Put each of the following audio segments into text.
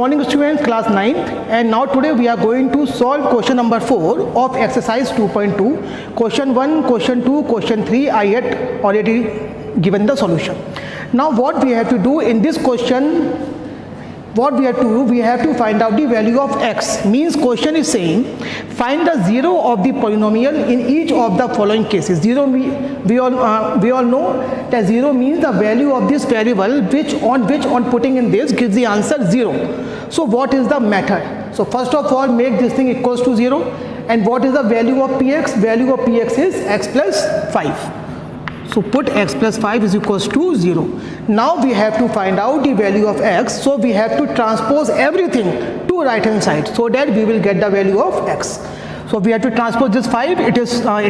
morning students, class 9th, and now today we are going to solve question number 4 of exercise 2.2. Question 1, question 2, question 3 I had already given the solution. Now what we have to do in this question, we have to find out the value of x. Means question is saying find the zero of the polynomial in each of the following cases. Zero, we all know that zero means the value of this variable which on putting in this gives the answer 0. So what is the method? So first of all, make this thing equals to 0. And what is the value of px? Value of px is x plus 5. So put x plus 5 is equals to 0. Now we have to find out the value of x. So we have to transpose everything to right hand side so that we will get the value of x. So we have to transpose this 5. It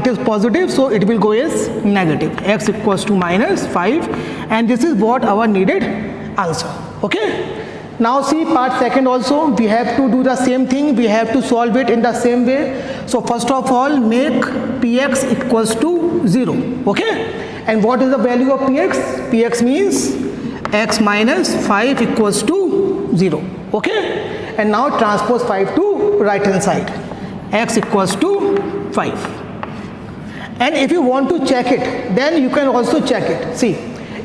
is positive, so it will go as negative. X equals to minus 5, and this is what our needed answer. Okay. Now see part second also. We have to do the same thing. We have to solve it in the same way. So first of all, make px equals to 0. Okay. And what is the value of px? Px means x minus 5 equals to 0. Okay. And now transpose 5 to right hand side. X equals to 5. And if you want to check it, then you can also check it. See,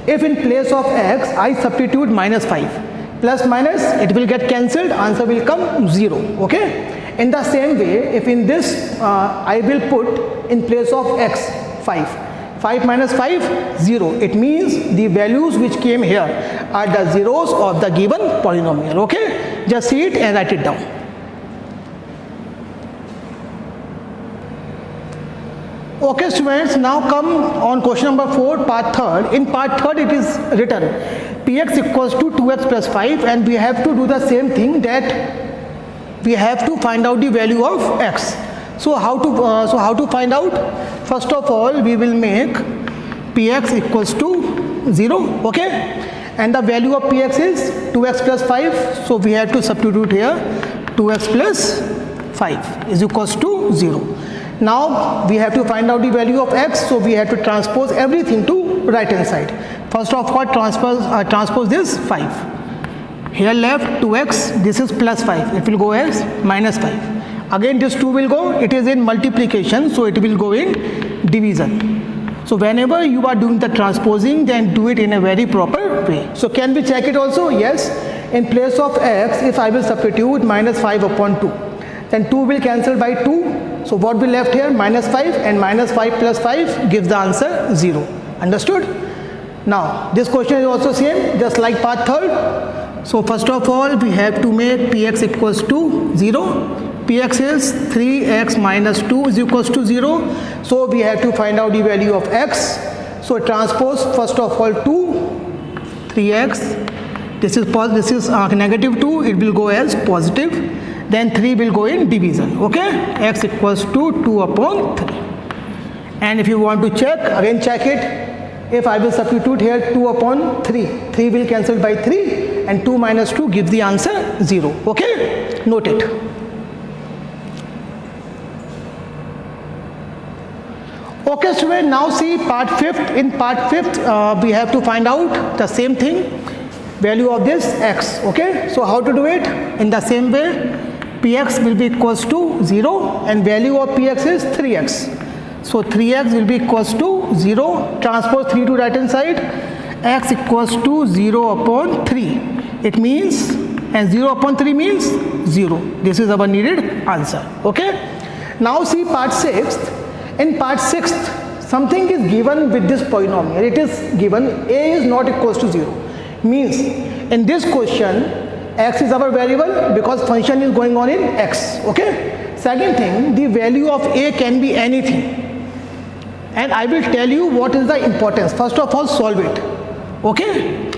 if in place of x I substitute minus 5, plus minus, it will get cancelled, answer will come 0. Okay. In the same way, if in this I will put in place of x 5. 5 minus 5, 0. It means the values which came here are the zeros of the given polynomial. Okay. Just see it and write it down. Okay students, now come on question number 4, part 3rd. In part 3rd it is written px equals to 2x plus 5, and we have to do the same thing, that we have to find out the value of x. So how to find out? First of all, we will make px equals to 0. Okay. And the value of px is 2x plus 5. So we have to substitute here 2x plus 5 is equals to 0. Now we have to find out the value of x. So we have to transpose everything to right hand side. First of all, transpose this 5. Here left 2x, this is plus 5. It will go as minus 5. Again this 2 will go, it is in multiplication, so it will go in division. So whenever you are doing the transposing, then do it in a very proper way. So can we check it also? Yes. In place of x, if I will substitute minus 5 upon 2, then 2 will cancel by 2. So what will left here? Minus 5, and minus 5 plus 5 gives the answer 0. Understood? Now this question is also same, just like part 3rd. So first of all, we have to make px equals to 0. Px is 3x minus 2 is equals to 0. So we have to find out the value of x. So transpose first of all 2, 3x. This is negative 2. It will go as positive. Then 3 will go in division. Okay. X equals to 2 upon 3. And if you want to check, again check it. If I will substitute here 2 upon 3, 3 will cancel by 3, and 2 minus 2 gives the answer 0. Okay. Note it. Okay student, now see part 5th. In part 5th, we have to find out the same thing, value of this x. Okay, so how to do it? In the same way, px will be equals to 0, and value of px is 3x. So 3x will be equals to 0. Transpose 3 to right hand side. X equals to 0 upon 3. It means, and 0 upon 3 means 0. This is our needed answer. Okay. Now see part 6th. In part 6th, something is given with this polynomial. It is given a is not equals to 0. Means in this question, x is our variable because function is going on in x. Okay. Second thing, the value of a can be anything. And I will tell you what is the importance. First of all, solve it. Okay.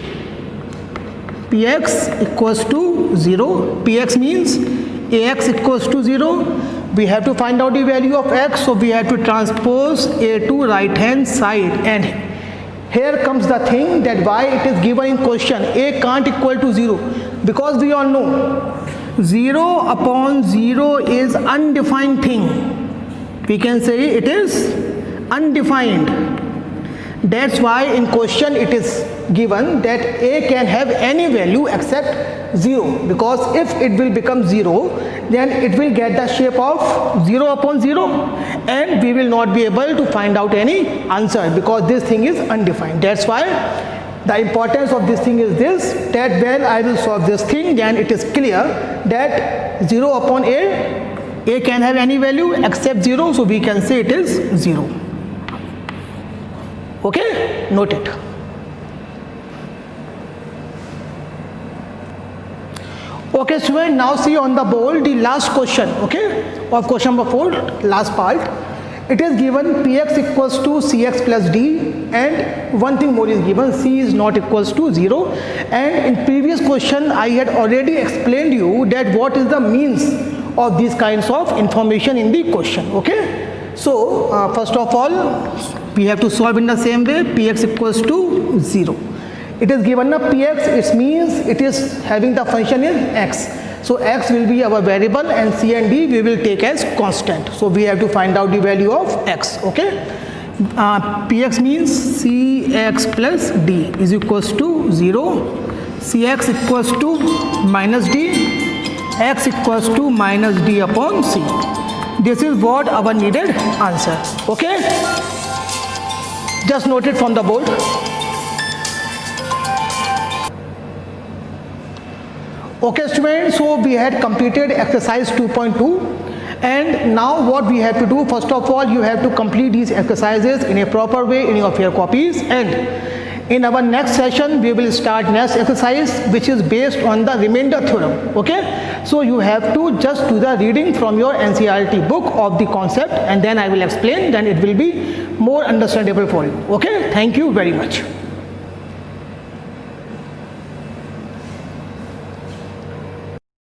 Px equals to 0. Px means ax equals to 0. We have to find out the value of x, so we have to transpose a to right hand side. And here comes the thing that why it is given in question a can't equal to 0, because we all know 0 upon 0 is undefined thing. We can say it is undefined. That's why in question it is given that a can have any value except 0, because if it will become 0, then it will get the shape of 0 upon 0, and we will not be able to find out any answer because this thing is undefined. That's why the importance of this thing is this, that when I will solve this thing, then it is clear that 0 upon a can have any value except 0, so we can say it is 0. Okay, note it. Okay student, now see on the board the last question, okay, of question number 4, last part. It is given px equals to cx plus d, and one thing more is given, c is not equals to 0. And in previous question I had already explained you that what is the means of these kinds of information in the question. Okay, so first of all we have to solve in the same way. Px equals to 0. It is given a px, it means it is having the function in x. So x will be our variable and c and d we will take as constant. So we have to find out the value of x. Okay, px means cx plus d is equals to 0, cx equals to minus d, x equals to minus d upon c. This is what our needed answer. Okay, just note it from the board. Okay students, so we had completed exercise 2.2, and now what we have to do, first of all you have to complete these exercises in a proper way in your fair copies, and in our next session we will start next exercise which is based on the remainder theorem. Okay, so you have to just do the reading from your NCERT book of the concept, and then I will explain, then it will be more understandable for you. Okay, thank you very much.